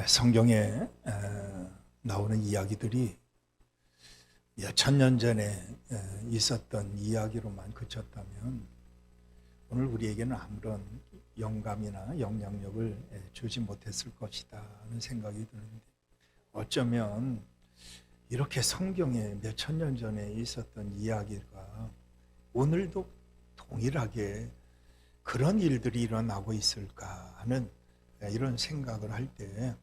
성경에 나오는 이야기들이 몇천 년 전에 있었던 이야기로만 그쳤다면 오늘 우리에게는 아무런 영감이나 영향력을 주지 못했을 것이다 하는 생각이 드는데, 어쩌면 이렇게 성경에 몇천 년 전에 있었던 이야기가 오늘도 동일하게 그런 일들이 일어나고 있을까 하는 이런 생각을 할 때,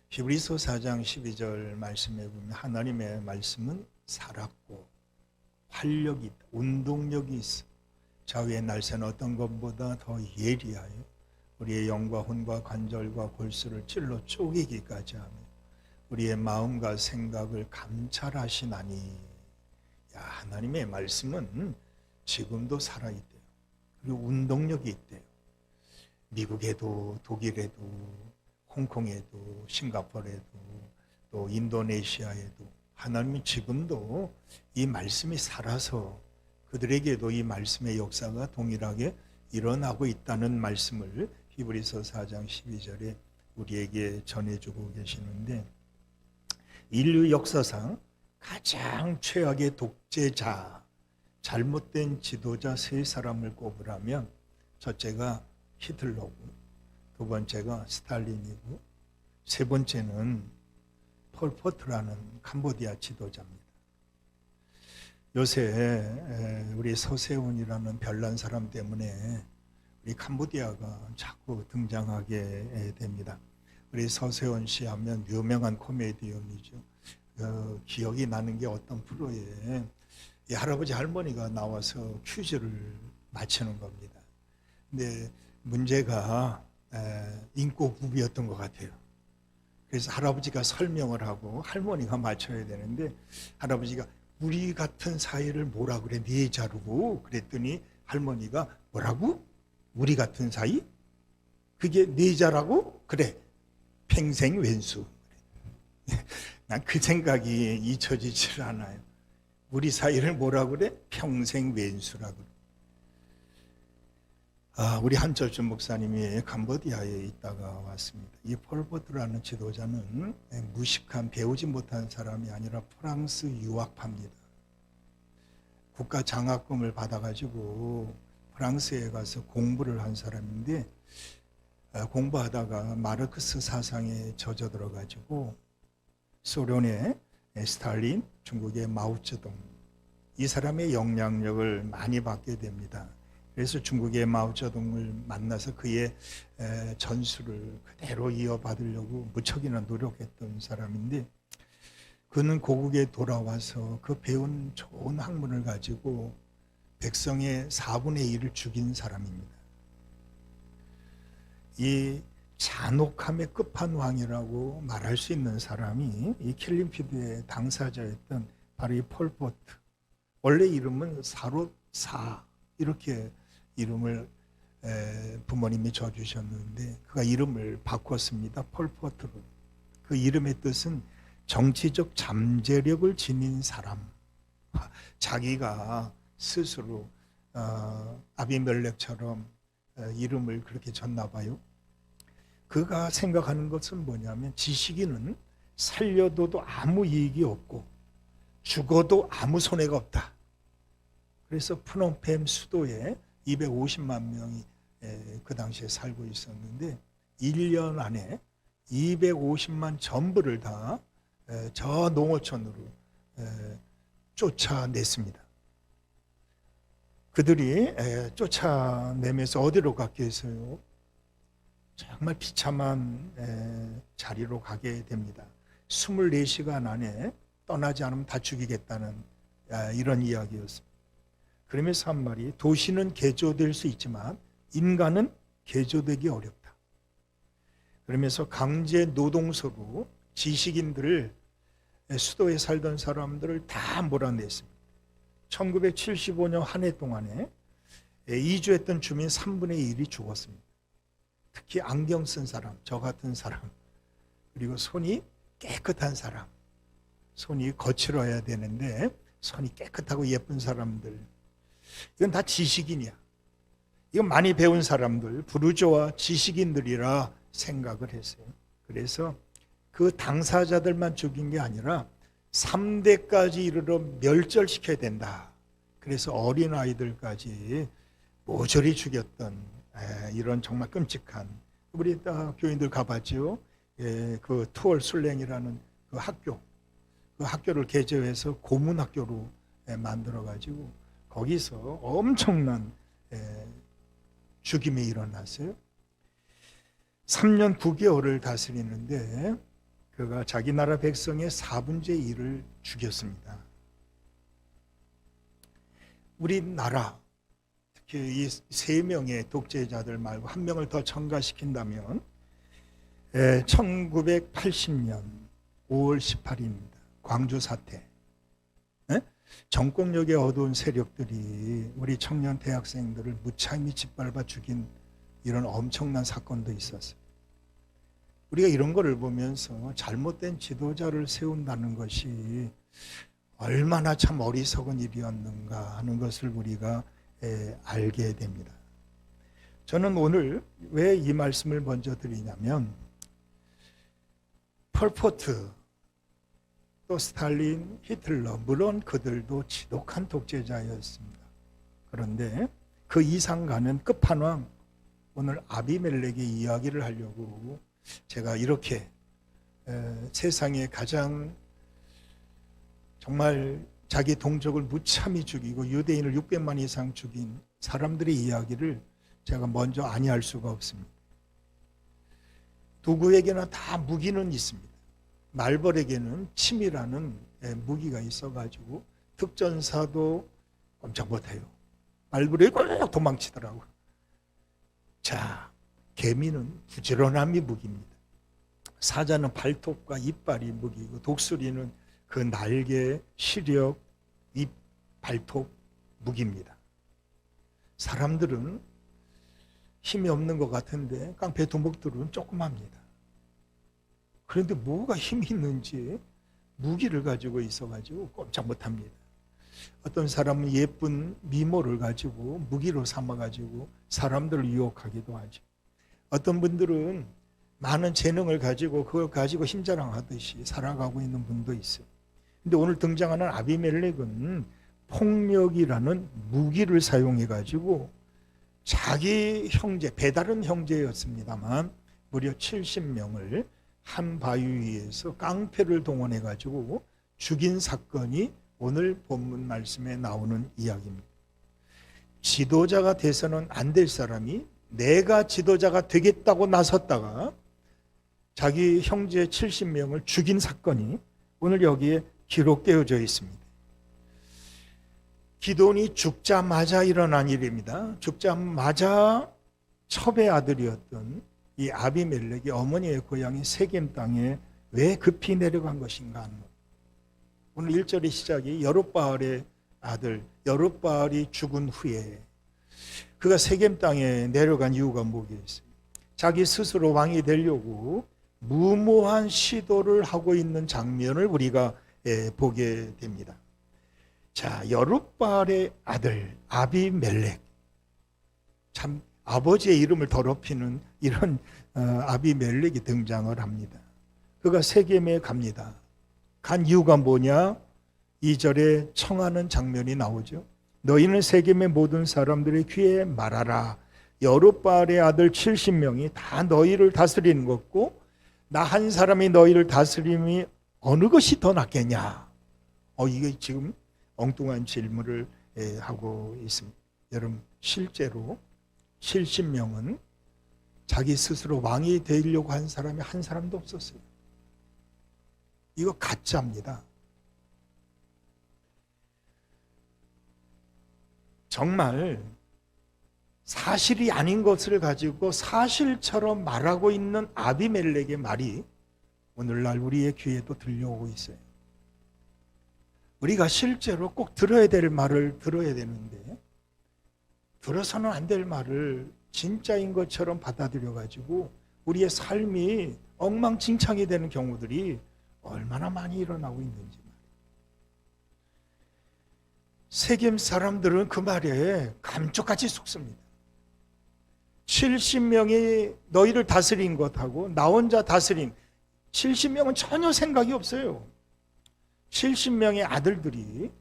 히브리서 4장 12절 말씀에 보면 하나님의 말씀은 살았고 활력이 있다, 운동력이 있어 좌우의 날새는 어떤 것보다 더 예리하여 우리의 영과 혼과 관절과 골수를 찔러 쪼개기까지 하며 우리의 마음과 생각을 감찰하시나니. 하나님의 말씀은 지금도 살아있대요. 그리고 운동력이 있대요. 미국에도 독일에도 홍콩에도 싱가포르에도 또 인도네시아에도 하나님이 지금도 이 말씀이 살아서 그들에게도 이 말씀의 역사가 동일하게 일어나고 있다는 말씀을 히브리서 4장 12절에 우리에게 전해주고 계시는데, 인류 역사상 가장 최악의 독재자, 잘못된 지도자 세 사람을 꼽으라면 첫째가 히틀러고, 두 번째가 스탈린이고, 세 번째는 폴포트라는 캄보디아 지도자입니다. 요새 우리 서세훈이라는 별난 사람 때문에 우리 캄보디아가 자꾸 등장하게 됩니다. 우리 서세훈 씨 하면 유명한 코미디언이죠. 기억이 나는 게 어떤 프로에 이 할아버지 할머니가 나와서 퀴즈를 맞히는 겁니다. 근데 문제가 인꼬부비였던 것 같아요. 그래서 할아버지가 설명을 하고 할머니가 맞춰야 되는데, 할아버지가 우리 같은 사이를 뭐라 그래, 네 자루고 그랬더니 할머니가 뭐라고? 우리 같은 사이? 그게 네 자라고? 그래, 평생 왼수. 난 그 생각이 잊혀지질 않아요. 우리 사이를 뭐라 그래? 평생 왼수라고 그래. 우리 한철준 목사님이 캄보디아에 있다가 왔습니다. 이 폴포트라는 지도자는 무식한, 배우지 못한 사람이 아니라 프랑스 유학파입니다. 국가 장학금을 받아가지고 프랑스에 가서 공부를 한 사람인데, 공부하다가 마르크스 사상에 젖어들어가지고 소련의 스탈린, 중국의 마오쩌둥, 이 사람의 영향력을 많이 받게 됩니다. 그래서 중국의 마오쩌둥을 만나서 그의 전술을 그대로 이어받으려고 무척이나 노력했던 사람인데, 그는 고국에 돌아와서 그 배운 좋은 학문을 가지고 백성의 4분의 1을 죽인 사람입니다. 이 잔혹함의 끝판왕이라고 말할 수 있는 사람이 이 킬링피드의 당사자였던 바로 이 폴포트. 원래 이름은 사롯사, 이렇게 이름을 부모님이 줘주셨는데 그가 이름을 바꿨습니다. 폴포트로. 그 이름의 뜻은 정치적 잠재력을 지닌 사람. 자기가 스스로 아비멜렉처럼 이름을 그렇게 줬나 봐요. 그가 생각하는 것은 뭐냐면, 지식인은 살려둬도 아무 이익이 없고 죽어도 아무 손해가 없다. 그래서 프놈펜 수도에 250만 명이 그 당시에 살고 있었는데 1년 안에 250만 전부를 다 저 농어촌으로 쫓아냈습니다. 그들이 쫓아내면서 어디로 갔겠어요? 정말 비참한 자리로 가게 됩니다. 24시간 안에 떠나지 않으면 다 죽이겠다는 이런 이야기였습니다. 그러면서 한 말이, 도시는 개조될 수 있지만 인간은 개조되기 어렵다. 그러면서 강제 노동서로 지식인들을, 수도에 살던 사람들을 다 몰아냈습니다. 1975년 한 해 동안에 이주했던 주민 3분의 1이 죽었습니다. 특히 안경 쓴 사람, 저 같은 사람, 그리고 손이 깨끗한 사람, 손이 거칠어야 되는데 손이 깨끗하고 예쁜 사람들, 이건 다 지식인이야. 이건 많이 배운 사람들, 부르주아 지식인들이라 생각을 했어요. 그래서 그 당사자들만 죽인 게 아니라 3대까지 이르러 멸절시켜야 된다. 그래서 어린아이들까지 모조리 죽였던 이런 정말 끔찍한, 우리 교인들 가봤죠. 그 투얼 술랭이라는 그 학교를 개조해서 고문학교로 만들어가지고 거기서 엄청난 죽임이 일어났어요. 3년 9개월을 다스리는데 그가 자기 나라 백성의 4분의 1을 죽였습니다. 우리나라 특히 이 3명의 독재자들 말고 1명을 더 첨가시킨다면 1980년 5월 18일입니다. 광주 사태. 정권력의 어두운 세력들이 우리 청년 대학생들을 무참히 짓밟아 죽인 이런 엄청난 사건도 있었어요. 우리가 이런 거를 보면서 잘못된 지도자를 세운다는 것이 얼마나 참 어리석은 일이었는가 하는 것을 우리가 알게 됩니다. 저는 오늘 왜 이 말씀을 먼저 드리냐면 폴포트, 또 스탈린, 히틀러, 물론 그들도 지독한 독재자였습니다. 그런데 그 이상 가는 끝판왕, 오늘 아비멜렉의 이야기를 하려고 제가 이렇게 세상에 가장 정말 자기 동족을 무참히 죽이고 유대인을 600만 이상 죽인 사람들의 이야기를 제가 먼저 아니할 수가 없습니다. 누구에게나 다 무기는 있습니다. 말벌에게는 침이라는 무기가 있어가지고 특전사도 꼼짝 못해요. 말벌이 꼭 도망치더라고요. 자, 개미는 부지런함이 무기입니다. 사자는 발톱과 이빨이 무기고 독수리는 그 날개, 시력, 입, 발톱 무기입니다. 사람들은 힘이 없는 것 같은데 깡패 두목들은 조그맣니다. 그런데 뭐가 힘이 있는지 무기를 가지고 있어가지고 꼼짝 못합니다. 어떤 사람은 예쁜 미모를 가지고 무기로 삼아가지고 사람들을 유혹하기도 하죠. 어떤 분들은 많은 재능을 가지고 그걸 가지고 힘자랑하듯이 살아가고 있는 분도 있어요. 근데 오늘 등장하는 아비멜렉은 폭력이라는 무기를 사용해가지고 자기 형제, 배다른 형제였습니다만 무려 70명을 한 바위 위에서 깡패를 동원해가지고 죽인 사건이 오늘 본문 말씀에 나오는 이야기입니다. 지도자가 돼서는 안 될 사람이 내가 지도자가 되겠다고 나섰다가 자기 형제 70명을 죽인 사건이 오늘 여기에 기록되어져 있습니다. 기돈이 죽자마자 일어난 일입니다. 죽자마자 첩의 아들이었던 이 아비멜렉이 어머니의 고향인 세겜 땅에 왜 급히 내려간 것인가 하는 것. 오늘 1절의 시작이 여룻바알의 아들 여룻바알이 죽은 후에 그가 세겜 땅에 내려간 이유가 뭐겠어요? 자기 스스로 왕이 되려고 무모한 시도를 하고 있는 장면을 우리가 보게 됩니다. 자, 여룻바알의 아들 아비멜렉, 참 아버지의 이름을 더럽히는 이런 아비멜렉이 등장을 합니다. 그가 세겜에 갑니다. 간 이유가 뭐냐? 2절에 청하는 장면이 나오죠. 너희는 세겜의 모든 사람들의 귀에 말하라. 여룻바알의 아들 70명이 다 너희를 다스리는 것고 나 한 사람이 너희를 다스림이 어느 것이 더 낫겠냐? 이게 지금 엉뚱한 질문을 하고 있습니다. 여러분, 실제로 70명은 자기 스스로 왕이 되려고 한 사람이 한 사람도 없었어요. 이거 가짜입니다. 정말 사실이 아닌 것을 가지고 사실처럼 말하고 있는 아비멜렉의 말이 오늘날 우리의 귀에도 들려오고 있어요. 우리가 실제로 꼭 들어야 될 말을 들어야 되는데 들어서는 안 될 말을 진짜인 것처럼 받아들여 가지고 우리의 삶이 엉망진창이 되는 경우들이 얼마나 많이 일어나고 있는지. 세겜 사람들은 그 말에 감쪽같이 속습니다. 70명이 너희를 다스린 것하고 나 혼자 다스린 70명은 전혀 생각이 없어요. 70명의 아들들이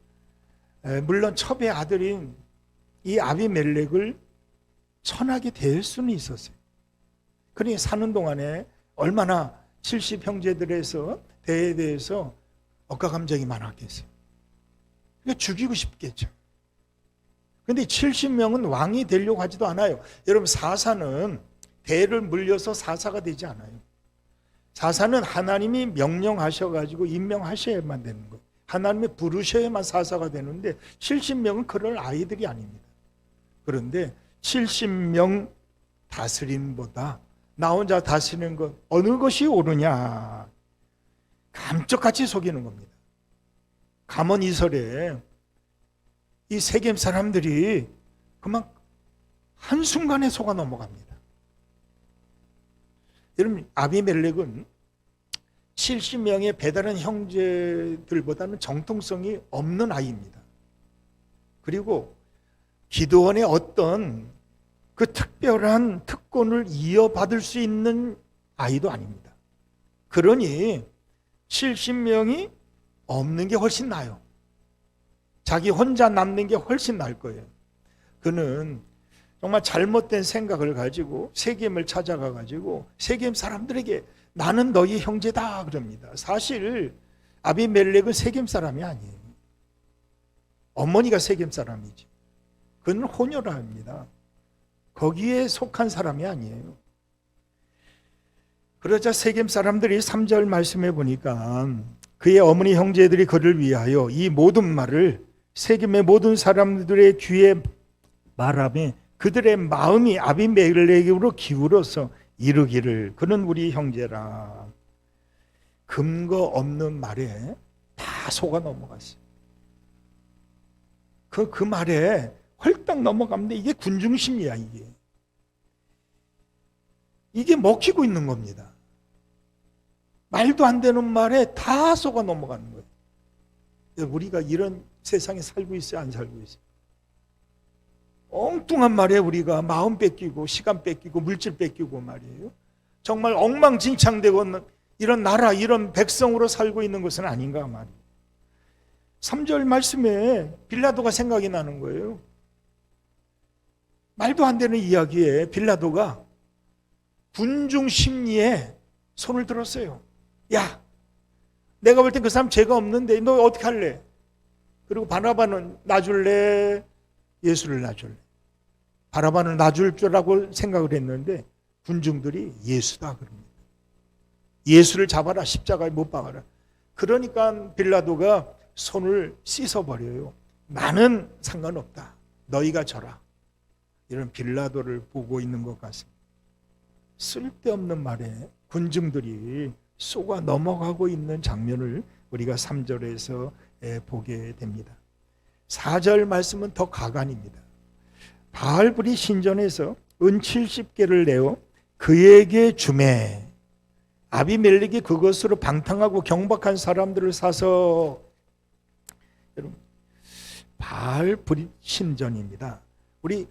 물론 첩의 아들인 이 아비멜렉을 천하게 대할 수는 있었어요. 그러니 사는 동안에 얼마나 70 형제들에서 대에 대해서 억가감정이 많았겠어요. 그러니까 죽이고 싶겠죠. 그런데 70명은 왕이 되려고 하지도 않아요. 여러분, 사사는 대를 물려서 사사가 되지 않아요. 사사는 하나님이 명령하셔가지고 임명하셔야만 되는 거예요. 하나님이 부르셔야만 사사가 되는데 70명은 그럴 아이들이 아닙니다. 그런데 70명 다스림보다 나 혼자 다스리는 것 어느 것이 옳으냐, 감쪽같이 속이는 겁니다. 가문 이설에 이 세겜 사람들이 그만 한순간에 속아 넘어갑니다. 여러분, 아비멜렉은 70명의 배다른 형제들보다는 정통성이 없는 아이입니다. 그리고 기드온의 어떤 그 특별한 특권을 이어받을 수 있는 아이도 아닙니다. 그러니 70명이 없는 게 훨씬 나아요. 자기 혼자 남는 게 훨씬 나을 거예요. 그는 정말 잘못된 생각을 가지고 세겜을 찾아가 가지고 세겜 사람들에게 나는 너희 형제다 그럽니다. 사실 아비멜렉은 세겜 사람이 아니에요. 어머니가 세겜 사람이지. 그는 호녀라입니다. 거기에 속한 사람이 아니에요. 그러자 세겜 사람들이 3절 말씀해 보니까 그의 어머니 형제들이 그를 위하여 이 모든 말을 세겜의 모든 사람들의 귀에 말하며 그들의 마음이 아비멜렉으로 기울어서 이르기를 그는 우리 형제라. 근거 없는 말에 다 속아 넘어갔어요. 그 말에 헐떡 넘어가는데 이게 군중심리야. 이게 먹히고 있는 겁니다. 말도 안 되는 말에 다 속아 넘어가는 거예요. 우리가 이런 세상에 살고 있어요, 안 살고 있어요? 엉뚱한 말에 우리가 마음 뺏기고 시간 뺏기고 물질 뺏기고 말이에요. 정말 엉망진창되고 이런 나라, 이런 백성으로 살고 있는 것은 아닌가 말이에요. 3절 말씀에 빌라도가 생각이 나는 거예요. 말도 안 되는 이야기에 빌라도가 군중 심리에 손을 들었어요. 야, 내가 볼 땐 그 사람 죄가 없는데 너 어떻게 할래? 그리고 바나바는 놔줄래? 예수를 놔줄래? 바나바는 놔줄 줄라고 생각을 했는데 군중들이 예수다 그럽니다. 예수를 잡아라, 십자가에 못 박아라. 그러니까 빌라도가 손을 씻어버려요. 나는 상관없다. 너희가 져라. 이런 빌라도를 보고 있는 것 같습니다. 쓸데없는 말에 군중들이 쏘가 넘어가고 있는 장면을 우리가 3절에서 보게 됩니다. 4절 말씀은 더 가관입니다. 바알불이 신전에서 은 70개를 내어 그에게 주매 아비멜렉이 그것으로 방탕하고 경박한 사람들을 사서, 여러분, 바알불이 신전입니다. 우리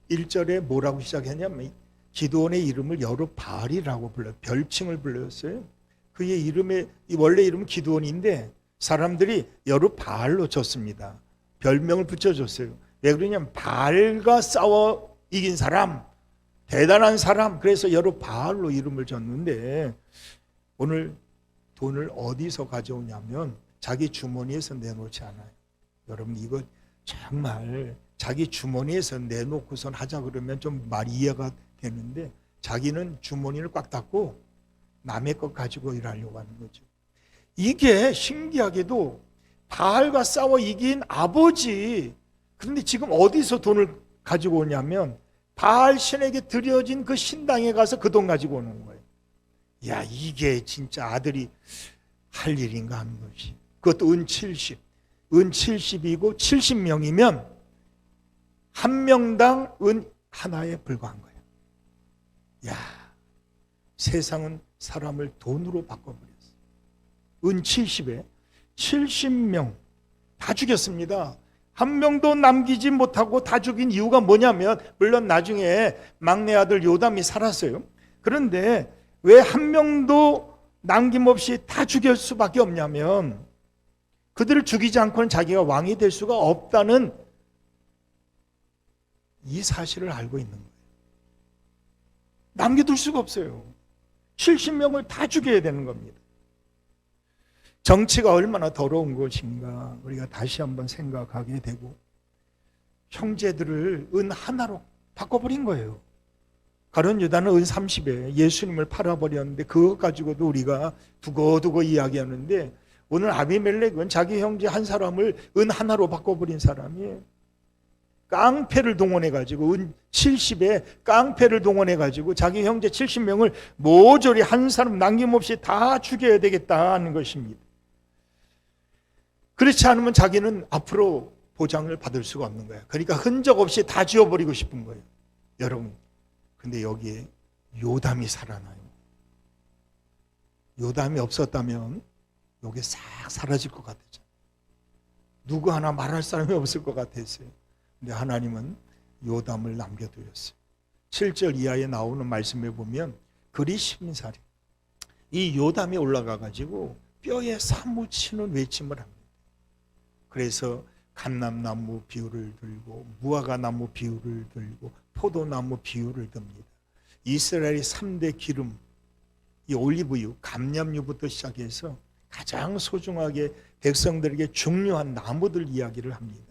1절에 뭐라고 시작했냐면 기드온의 이름을 여룻바알이라고 불러요. 별칭을 불렀어요. 그의 이름의 원래 이름은 기드온인데 사람들이 여룻바알로 줬습니다. 별명을 붙여줬어요. 왜 그러냐면 바알과 싸워 이긴 사람, 대단한 사람, 그래서 여룻바알로 이름을 줬는데 오늘 돈을 어디서 가져오냐면 자기 주머니에서 내놓지 않아요. 여러분, 이거 정말 자기 주머니에서 내놓고선 하자 그러면 좀 말이 이해가 되는데 자기는 주머니를 꽉 닫고 남의 것 가지고 일하려고 하는 거죠. 이게 신기하게도 바알과 싸워 이긴 아버지, 그런데 지금 어디서 돈을 가지고 오냐면 바알 신에게 드려진 그 신당에 가서 그 돈 가지고 오는 거예요. 야, 이게 진짜 아들이 할 일인가 하는 것이. 그것도 은 70. 은 70이고 70명이면 한 명당 은 하나에 불과한 거예요. 야, 세상은 사람을 돈으로 바꿔버렸어요. 은 70에 70명 다 죽였습니다. 한 명도 남기지 못하고 다 죽인 이유가 뭐냐면, 물론 나중에 막내 아들 요담이 살았어요. 그런데 왜 한 명도 남김없이 다 죽일 수밖에 없냐면, 그들을 죽이지 않고는 자기가 왕이 될 수가 없다는 이 사실을 알고 있는 거예요. 남겨둘 수가 없어요. 70명을 다 죽여야 되는 겁니다. 정치가 얼마나 더러운 것인가 우리가 다시 한번 생각하게 되고, 형제들을 은 하나로 바꿔버린 거예요. 가룟 유다는 은 30에 예수님을 팔아버렸는데, 그것 가지고도 우리가 두고두고 이야기하는데, 오늘 아비멜렉은 자기 형제 한 사람을 은 하나로 바꿔버린 사람이에요. 깡패를 동원해가지고, 은 70에 깡패를 동원해가지고 자기 형제 70명을 모조리 한 사람 남김없이 다 죽여야 되겠다는 것입니다. 그렇지 않으면 자기는 앞으로 보장을 받을 수가 없는 거예요. 그러니까 흔적 없이 다 지워버리고 싶은 거예요. 여러분, 근데 여기에 요담이 살아나요. 요담이 없었다면 여기 싹 사라질 것 같았죠. 누구 하나 말할 사람이 없을 것 같았어요. 근데 하나님은 요담을 남겨두었어요. 7절 이하에 나오는 말씀에 보면 그리 심살이, 이 요담이 올라가가지고 뼈에 사무치는 외침을 합니다. 그래서 감람나무 비유를 들고 무화과나무 비유를 들고 포도나무 비유를 듭니다. 이스라엘의 3대 기름, 이 올리브유, 감람유부터 시작해서 가장 소중하게 백성들에게 중요한 나무들 이야기를 합니다.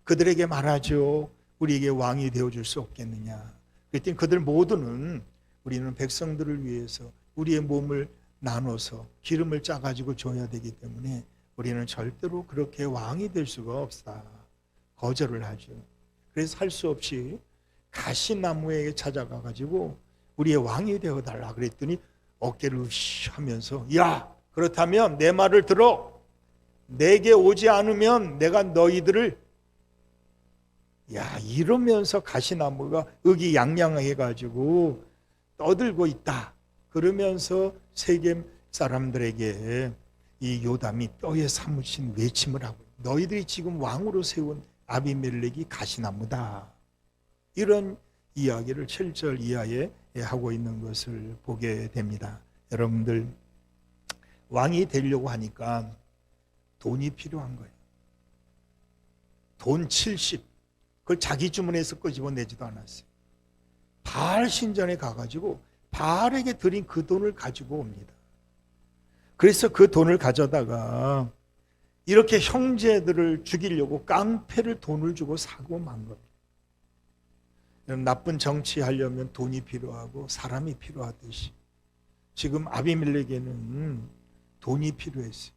그들에게 말하죠. 우리에게 왕이 되어줄 수 없겠느냐. 그랬더니 그들 모두는 우리는 백성들을 위해서 우리의 몸을 나눠서 기름을 짜가지고 줘야 되기 때문에 우리는 절대로 그렇게 왕이 될 수가 없다. 거절을 하죠. 그래서 할 수 없이 가시나무에 찾아가가지고 우리의 왕이 되어달라 그랬더니 어깨를 으쉬 하면서, 야, 그렇다면 내 말을 들어. 내게 오지 않으면 내가 너희들을, 야, 이러면서 가시나무가 의기양양해가지고 떠들고 있다. 그러면서 세겜 사람들에게 이 요담이 뼈에 사무친 외침을 하고, 너희들이 지금 왕으로 세운 아비멜렉이 가시나무다. 이런 이야기를 7절 이하에 하고 있는 것을 보게 됩니다. 여러분들, 왕이 되려고 하니까 돈이 필요한 거예요. 돈 70, 그걸 자기 주머니에서 끄집어내지도 않았어요. 바알 신전에 가가지고 바알에게 드린 그 돈을 가지고 옵니다. 그래서 그 돈을 가져다가 이렇게 형제들을 죽이려고 깡패를 돈을 주고 사고 만 겁니다. 나쁜 정치하려면 돈이 필요하고 사람이 필요하듯이 지금 아비멜렉에는 돈이 필요했어요.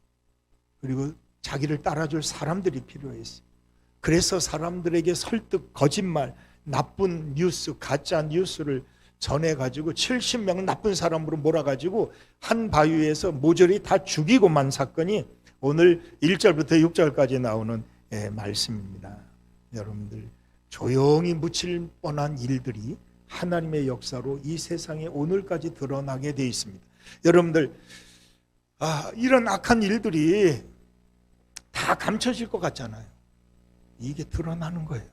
그리고 자기를 따라줄 사람들이 필요했어요. 그래서 사람들에게 설득, 거짓말, 나쁜 뉴스, 가짜 뉴스를 전해가지고 70명은 나쁜 사람으로 몰아가지고 한 바위에서 모조리 다 죽이고 만 사건이 오늘 1절부터 6절까지 나오는 말씀입니다. 여러분들, 조용히 묻힐 뻔한 일들이 하나님의 역사로 이 세상에 오늘까지 드러나게 되어 있습니다. 여러분들, 이런 악한 일들이 다 감춰질 것 같잖아요. 이게 드러나는 거예요.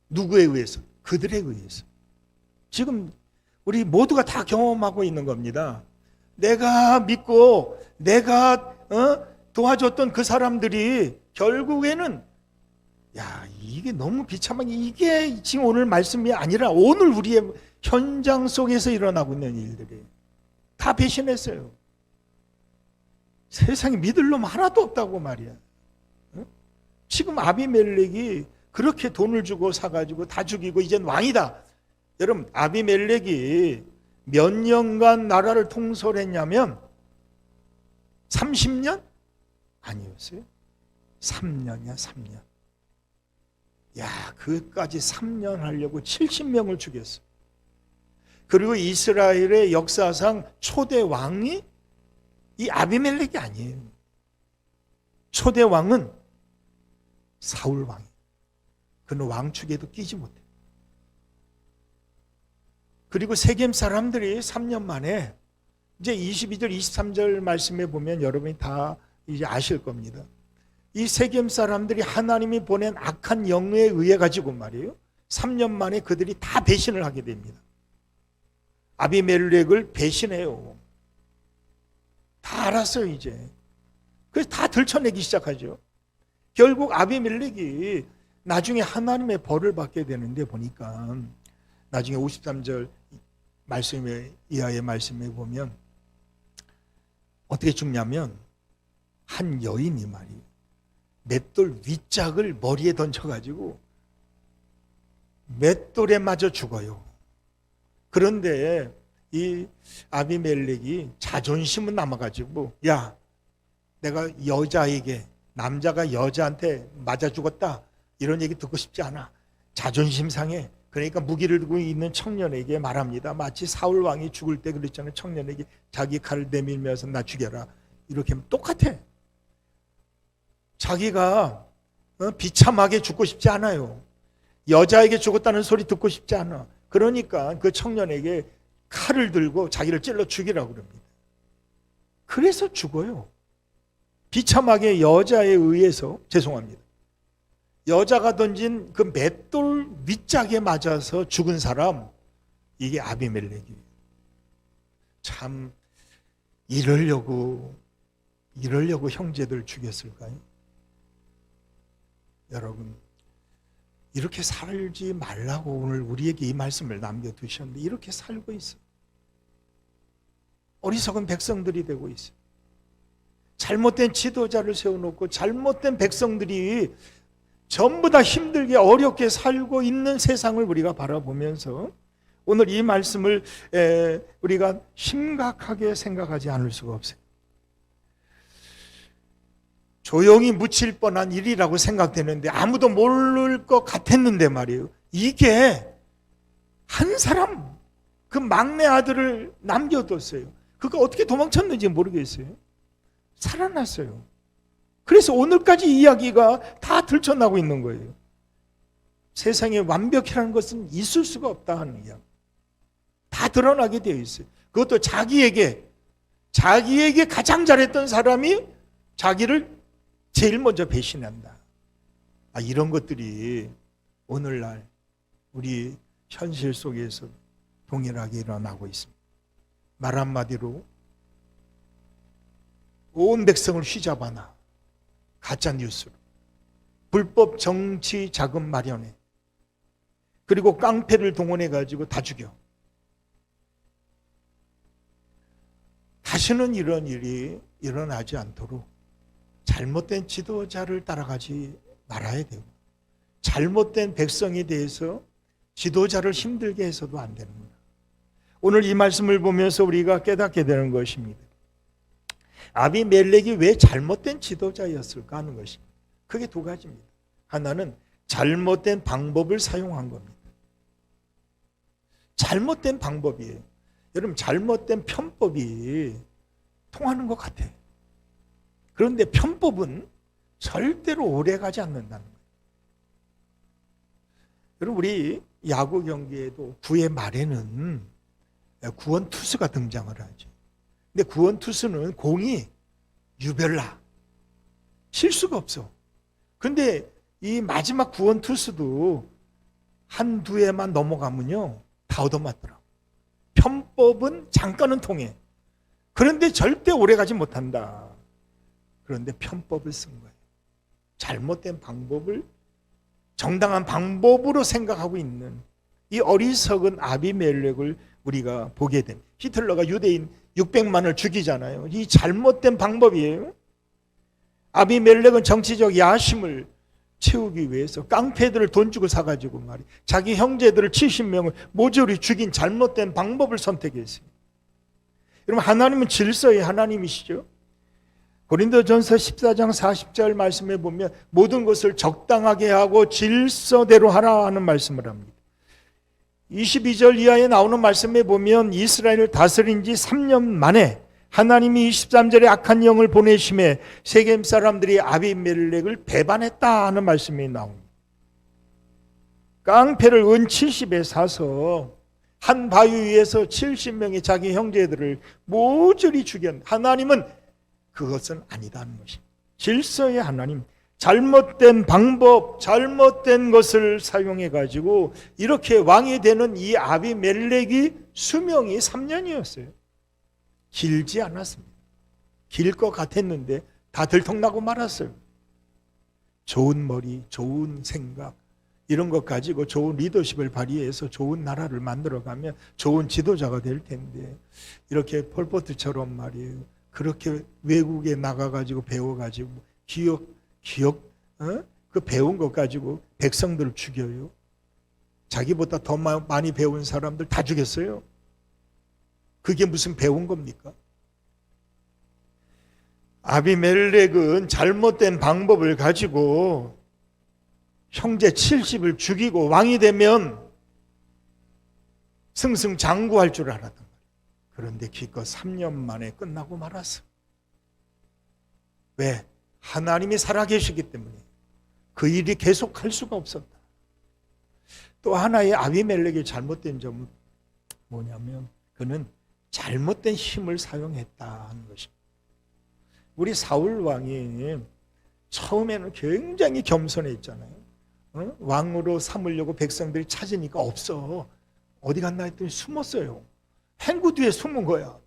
누구에 의해서? 그들에 의해서. 지금 우리 모두가 다 경험하고 있는 겁니다. 내가 믿고 내가 도와줬던 그 사람들이 결국에는, 야, 이게 너무 비참한, 이게 지금 오늘 말씀이 아니라 오늘 우리의 현장 속에서 일어나고 있는 일들이 다 배신했어요. 세상에 믿을 놈 하나도 없다고 말이야. 지금 아비멜렉이 그렇게 돈을 주고 사가지고 다 죽이고 이젠 왕이다. 여러분, 아비멜렉이 몇 년간 나라를 통솔했냐면 30년? 아니었어요. 3년이야, 3년. 야, 그까지 3년 하려고 70명을 죽였어. 그리고 이스라엘의 역사상 초대 왕이 이 아비멜렉이 아니에요. 초대 왕은 사울 왕이에요. 그는 왕축에도 끼지 못해. 그리고 세겜 사람들이 3년 만에, 이제 22절, 23절 말씀에 보면 여러분이 다 이제 아실 겁니다. 이 세겜 사람들이 하나님이 보낸 악한 영에 의해 가지고 말이에요, 3년 만에 그들이 다 배신을 하게 됩니다. 아비멜렉을 배신해요. 다 알았어요. 이제 그래서 다 들춰내기 시작하죠. 결국 아비멜렉이 나중에 하나님의 벌을 받게 되는데, 보니까 나중에 53절 말씀에, 이하의 말씀에 보면 어떻게 죽냐면, 한 여인이 말이에요, 맷돌 윗짝을 머리에 던져가지고 맷돌에 맞아 죽어요. 그런데 이 아비멜렉이 자존심은 남아가지고, 야, 내가 여자에게, 남자가 여자한테 맞아 죽었다, 이런 얘기 듣고 싶지 않아. 자존심 상해. 그러니까 무기를 들고 있는 청년에게 말합니다. 마치 사울 왕이 죽을 때 그랬잖아요. 청년에게 자기 칼을 내밀면서 나 죽여라, 이렇게 하면 똑같아. 자기가 비참하게 죽고 싶지 않아요. 여자에게 죽었다는 소리 듣고 싶지 않아. 그러니까 그 청년에게 칼을 들고 자기를 찔러 죽이라고 그럽니다. 그래서 죽어요. 비참하게 여자에 의해서, 죄송합니다, 여자가 던진 그 맷돌 윗짝에 맞아서 죽은 사람, 이게 아비멜렉이에요. 참, 이러려고 형제들 죽였을까요? 여러분, 이렇게 살지 말라고 오늘 우리에게 이 말씀을 남겨두셨는데 이렇게 살고 있어요. 어리석은 백성들이 되고 있어요. 잘못된 지도자를 세워놓고 잘못된 백성들이 전부 다 힘들게 어렵게 살고 있는 세상을 우리가 바라보면서 오늘 이 말씀을 우리가 심각하게 생각하지 않을 수가 없어요. 조용히 묻힐 뻔한 일이라고 생각되는데 아무도 모를 것 같았는데 말이에요, 이게 한 사람, 그 막내 아들을 남겨뒀어요. 그거 어떻게 도망쳤는지 모르겠어요. 살아났어요. 그래서 오늘까지 이야기가 다 들춰나고 있는 거예요. 세상에 완벽이라는 것은 있을 수가 없다 하는 이야기. 다 드러나게 되어 있어요. 그것도 자기에게 가장 잘했던 사람이 자기를 제일 먼저 배신한다. 이런 것들이 오늘날 우리 현실 속에서 동일하게 일어나고 있습니다. 말 한마디로 온 백성을 휘잡아놔. 가짜 뉴스로, 불법 정치 자금 마련해, 그리고 깡패를 동원해 가지고 다 죽여. 다시는 이런 일이 일어나지 않도록 잘못된 지도자를 따라가지 말아야 되고, 잘못된 백성에 대해서 지도자를 힘들게 해서도 안 되는 거예요. 오늘 이 말씀을 보면서 우리가 깨닫게 되는 것입니다. 아비멜렉이 왜 잘못된 지도자였을까 하는 것입니다. 그게 두 가지입니다. 하나는 잘못된 방법을 사용한 겁니다. 잘못된 방법이에요. 여러분, 잘못된 편법이 통하는 것 같아요. 그런데 편법은 절대로 오래가지 않는다는 거예요. 여러분, 우리 야구 경기에도 9회 말에는 구원 투수가 등장을 하죠. 근데 구원 투수는 공이 유별나, 실수가 없어. 근데 이 마지막 구원 투수도 한두 회만 넘어가면요 다 얻어맞더라. 편법은 잠깐은 통해. 그런데 절대 오래가지 못한다. 그런데 편법을 쓴 거예요. 잘못된 방법을 정당한 방법으로 생각하고 있는 이 어리석은 아비멜렉을 우리가 보게 됩니다. 히틀러가 유대인 600만을 죽이잖아요. 이 잘못된 방법이에요. 아비멜렉은 정치적 야심을 채우기 위해서 깡패들을 돈 주고 사가지고 말이에요, 자기 형제들을 70명을 모조리 죽인 잘못된 방법을 선택했어요. 여러분, 하나님은 질서의 하나님이시죠. 고린도전서 14장 40절 말씀에 보면 모든 것을 적당하게 하고 질서대로 하라 하는 말씀을 합니다. 22절 이하에 나오는 말씀에 보면 이스라엘을 다스린 지 3년 만에 하나님이 23절에 악한 영을 보내심에 세겜 사람들이 아비멜렉을 배반했다 하는 말씀이 나옵니다. 깡패를 은 70에 사서 한 바위 위에서 70명의 자기 형제들을 모조리 죽였는데 하나님은 그것은 아니다는 것입니다. 질서의 하나님, 잘못된 방법, 잘못된 것을 사용해 가지고 이렇게 왕이 되는 이 아비멜렉이 수명이 3년이었어요. 길지 않았습니다. 길 것 같았는데 다 들통나고 말았어요. 좋은 머리, 좋은 생각 이런 것 가지고 좋은 리더십을 발휘해서 좋은 나라를 만들어가면 좋은 지도자가 될 텐데 이렇게 폴포트처럼 말이에요. 그렇게 외국에 나가가지고 배워가지고 그 배운 것 가지고 백성들을 죽여요. 자기보다 더 많이 배운 사람들 다 죽였어요. 그게 무슨 배운 겁니까? 아비멜렉은 잘못된 방법을 가지고 형제 70을 죽이고 왕이 되면 승승장구할 줄 알았단 말이에요. 그런데 기껏 3년 만에 끝나고 말았어. 왜? 하나님이 살아계시기 때문에 그 일이 계속할 수가 없었다. 또 하나의 아비멜렉의 잘못된 점은 뭐냐면 그는 잘못된 힘을 사용했다는 것입니다. 우리 사울 왕이 처음에는 굉장히 겸손했잖아요. 왕으로 삼으려고 백성들이 찾으니까 없어. 어디 갔나 했더니 숨었어요. 행구 뒤에 숨은 거야.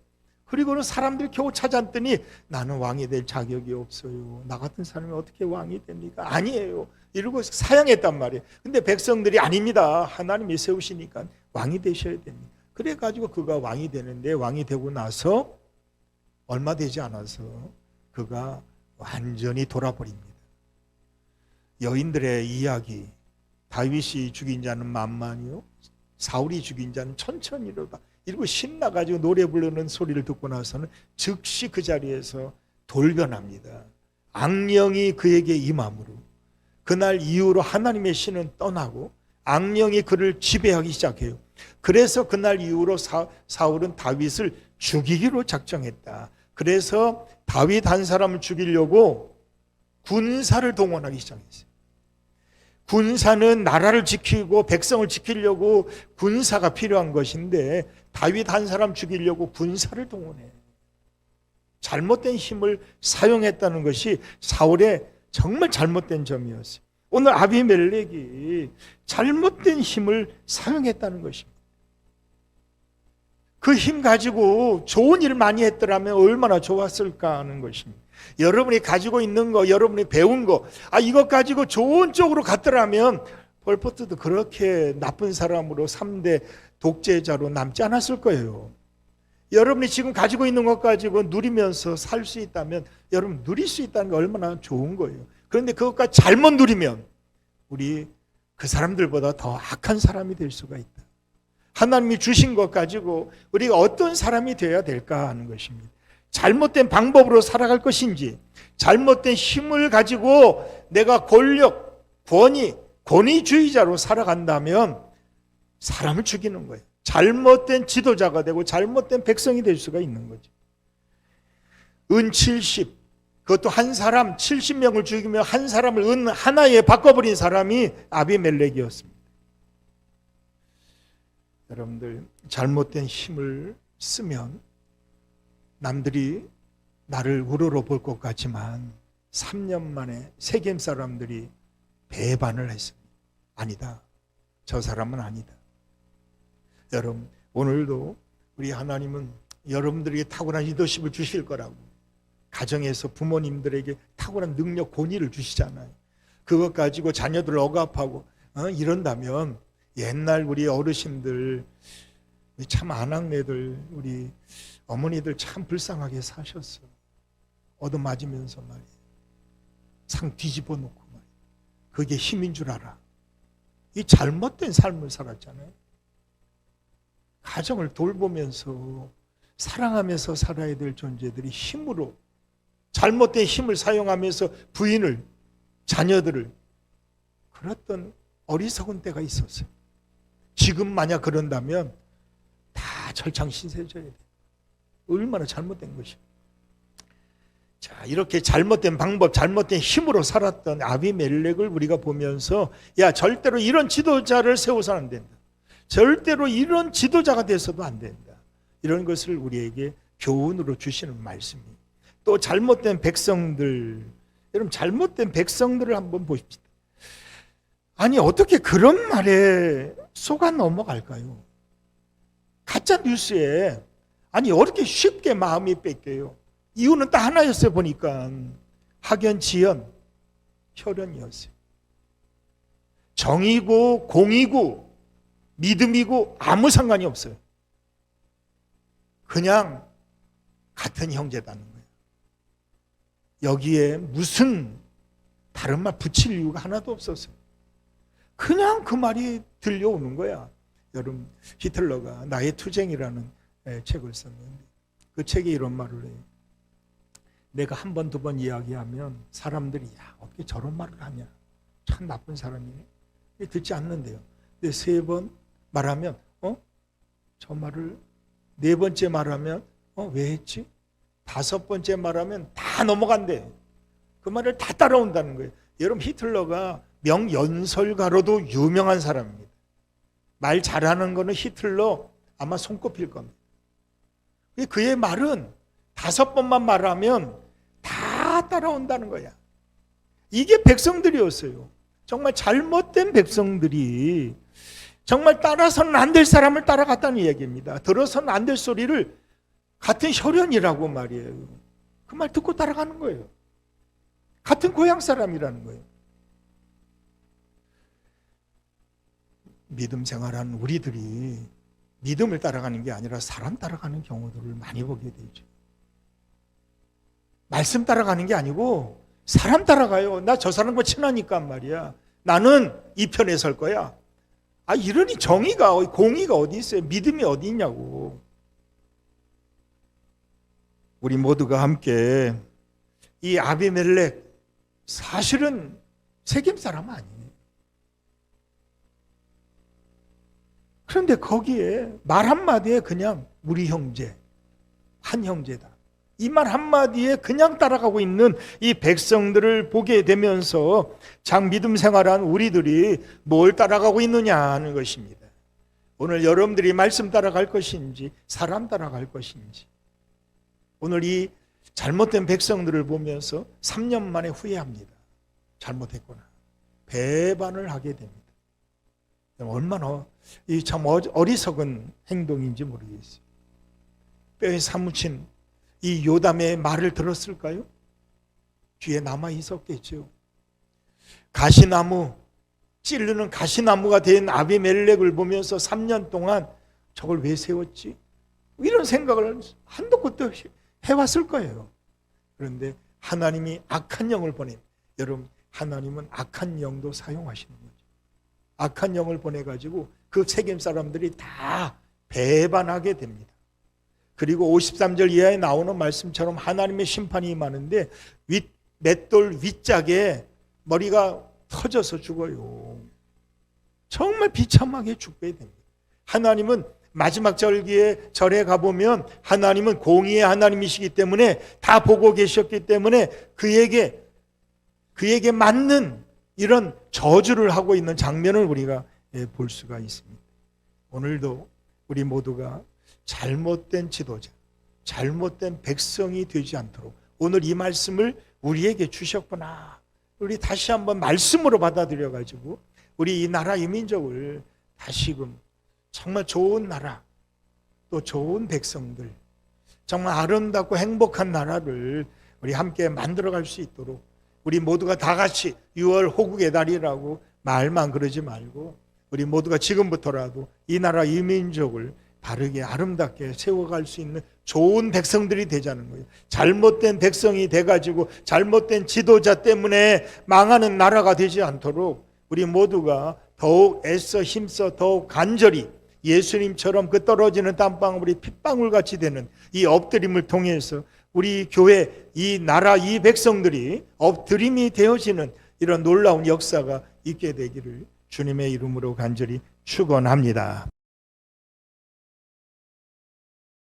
그리고는 사람들이 겨우 찾았더니 나는 왕이 될 자격이 없어요. 나 같은 사람이 어떻게 왕이 됩니까? 아니에요. 이러고 사양했단 말이에요. 근데 백성들이 아닙니다. 하나님이 세우시니까 왕이 되셔야 됩니다. 그래가지고 그가 왕이 되는데 왕이 되고 나서 얼마 되지 않아서 그가 완전히 돌아버립니다. 여인들의 이야기, 다윗이 죽인 자는 만만이요 사울이 죽인 자는 천천히로다. 이러고 신나가지고 노래 부르는 소리를 듣고 나서는 즉시 그 자리에서 돌변합니다. 악령이 그에게 임함으로 그날 이후로 하나님의 신은 떠나고 악령이 그를 지배하기 시작해요. 그래서 그날 이후로 사울은 다윗을 죽이기로 작정했다. 그래서 다윗 한 사람을 죽이려고 군사를 동원하기 시작했어요. 군사는 나라를 지키고 백성을 지키려고 군사가 필요한 것인데 다윗 한 사람 죽이려고 군사를 동원해. 잘못된 힘을 사용했다는 것이 사울의 정말 잘못된 점이었어요. 오늘 아비멜렉이 잘못된 힘을 사용했다는 것입니다. 그 힘 가지고 좋은 일을 많이 했더라면 얼마나 좋았을까 하는 것입니다. 여러분이 가지고 있는 거, 여러분이 배운 거, 이것 가지고 좋은 쪽으로 갔더라면 폴포트도 그렇게 나쁜 사람으로 3대 독재자로 남지 않았을 거예요. 여러분이 지금 가지고 있는 것 가지고 누리면서 살 수 있다면 여러분 누릴 수 있다는 게 얼마나 좋은 거예요. 그런데 그것까지 잘못 누리면 우리 그 사람들보다 더 악한 사람이 될 수가 있다. 하나님이 주신 것 가지고 우리가 어떤 사람이 되어야 될까 하는 것입니다. 잘못된 방법으로 살아갈 것인지, 잘못된 힘을 가지고 내가 권력, 권위주의자로 살아간다면 사람을 죽이는 거예요. 잘못된 지도자가 되고 잘못된 백성이 될 수가 있는 거죠. 은 70, 그것도 한 사람 70명을 죽이며 한 사람을 은 하나에 바꿔버린 사람이 아비멜렉이었습니다. 여러분들 잘못된 힘을 쓰면 남들이 나를 우러러 볼 것 같지만 3년 만에 세겜 사람들이 배반을 했습니다. 아니다. 저 사람은 아니다. 여러분 오늘도 우리 하나님은 여러분들에게 탁월한 리더십을 주실 거라고 가정에서 부모님들에게 탁월한 능력, 권위를 주시잖아요. 그것 가지고 자녀들을 억압하고 이런다면 옛날 우리 어르신들 참 아낙네들 우리 어머니들 참 불쌍하게 사셨어. 얻어맞으면서 말이에요. 상 뒤집어 놓고 말이에요. 그게 힘인 줄 알아. 이 잘못된 삶을 살았잖아요. 가정을 돌보면서 사랑하면서 살아야 될 존재들이 힘으로 잘못된 힘을 사용하면서 부인을, 자녀들을 그랬던 어리석은 때가 있었어요. 지금 만약 그런다면 다 절창신세져야 돼. 얼마나 잘못된 것이에요. 자, 이렇게 잘못된 방법, 잘못된 힘으로 살았던 아비멜렉을 우리가 보면서 야, 절대로 이런 지도자를 세워서는 안 된다. 절대로 이런 지도자가 돼서도 안 된다. 이런 것을 우리에게 교훈으로 주시는 말씀이에요. 또 잘못된 백성들, 여러분 잘못된 백성들을 한번 보십시다. 아니 어떻게 그런 말에 속아 넘어갈까요? 가짜 뉴스에 아니 어떻게 쉽게 마음이 뺏겨요? 이유는 딱 하나였어요. 보니까 학연, 지연, 혈연이었어요. 정이고 공이고 믿음이고 아무 상관이 없어요. 그냥 같은 형제다는 거예요. 여기에 무슨 다른 말 붙일 이유가 하나도 없었어요. 그냥 그 말이 들려오는 거야. 여러분, 히틀러가 나의 투쟁이라는 책을 썼는데 그 책에 이런 말을 해요. 내가 한 번, 두 번 이야기하면 사람들이 야 어떻게 저런 말을 하냐, 참 나쁜 사람이네, 듣지 않는데요. 근데 세 번 말하면 저 말을 네 번째 말하면 왜 했지? 다섯 번째 말하면 다 넘어간대. 그 말을 다 따라온다는 거예요. 여러분, 히틀러가 명연설가로도 유명한 사람입니다. 말 잘하는 거는 히틀러 아마 손꼽힐 겁니다. 그의 말은 다섯 번만 말하면 다 따라온다는 거야. 이게 백성들이었어요. 정말 잘못된 백성들이 정말 따라서는 안 될 사람을 따라갔다는 이야기입니다. 들어서는 안 될 소리를 같은 혈연이라고 말이에요. 그 말 듣고 따라가는 거예요. 같은 고향 사람이라는 거예요. 믿음 생활하는 우리들이 믿음을 따라가는 게 아니라 사람 따라가는 경우들을 많이 보게 되죠. 말씀 따라가는 게 아니고 사람 따라가요. 나 저 사람과 친하니까 말이야. 나는 이 편에 설 거야. 이러니 정의가, 공의가 어디 있어요? 믿음이 어디 있냐고. 우리 모두가 함께 이 아비멜렉, 사실은 세겜 사람 아니에요. 그런데 거기에 말 한마디에 그냥 우리 형제, 한 형제다, 이 말 한마디에 그냥 따라가고 있는 이 백성들을 보게 되면서 장믿음 생활한 우리들이 뭘 따라가고 있느냐 하는 것입니다. 오늘 여러분들이 말씀 따라갈 것인지 사람 따라갈 것인지, 오늘 이 잘못된 백성들을 보면서 3년 만에 후회합니다. 잘못했구나. 배반을 하게 됩니다. 얼마나 이 참 어리석은 행동인지 모르겠어요. 뼈에 사무친 이 요담의 말을 들었을까요? 뒤에 남아 있었겠죠. 가시나무, 찌르는 가시나무가 된 아비멜렉을 보면서 3년 동안 저걸 왜 세웠지? 이런 생각을 한도 끝도 없이 해왔을 거예요. 그런데 하나님이 악한 영을 여러분, 하나님은 악한 영도 사용하시는 거죠. 악한 영을 보내가지고 그 세겜 사람들이 다 배반하게 됩니다. 그리고 53절 이하에 나오는 말씀처럼 하나님의 심판이 임하는데 맷돌 윗짝에 머리가 터져서 죽어요. 정말 비참하게 죽게 됩니다. 하나님은 마지막 절에 가보면 하나님은 공의의 하나님이시기 때문에 다 보고 계셨기 때문에 그에게 맞는 이런 저주를 하고 있는 장면을 우리가 볼 수가 있습니다. 오늘도 우리 모두가 잘못된 지도자, 잘못된 백성이 되지 않도록 오늘 이 말씀을 우리에게 주셨구나. 우리 다시 한번 말씀으로 받아들여가지고 우리 이 나라 이 민족을 다시금 정말 좋은 나라, 또 좋은 백성들, 정말 아름답고 행복한 나라를 우리 함께 만들어갈 수 있도록 우리 모두가 다 같이 6월 호국의 달이라고 말만 그러지 말고 우리 모두가 지금부터라도 이 나라 이 민족을 바르게 아름답게 세워갈 수 있는 좋은 백성들이 되자는 거예요. 잘못된 백성이 돼가지고 잘못된 지도자 때문에 망하는 나라가 되지 않도록 우리 모두가 더욱 애써 힘써 더욱 간절히 예수님처럼 그 떨어지는 땀방울이 핏방울같이 되는 이 엎드림을 통해서 우리 교회, 이 나라, 이 백성들이 엎드림이 되어지는 이런 놀라운 역사가 있게 되기를 주님의 이름으로 간절히 축원합니다.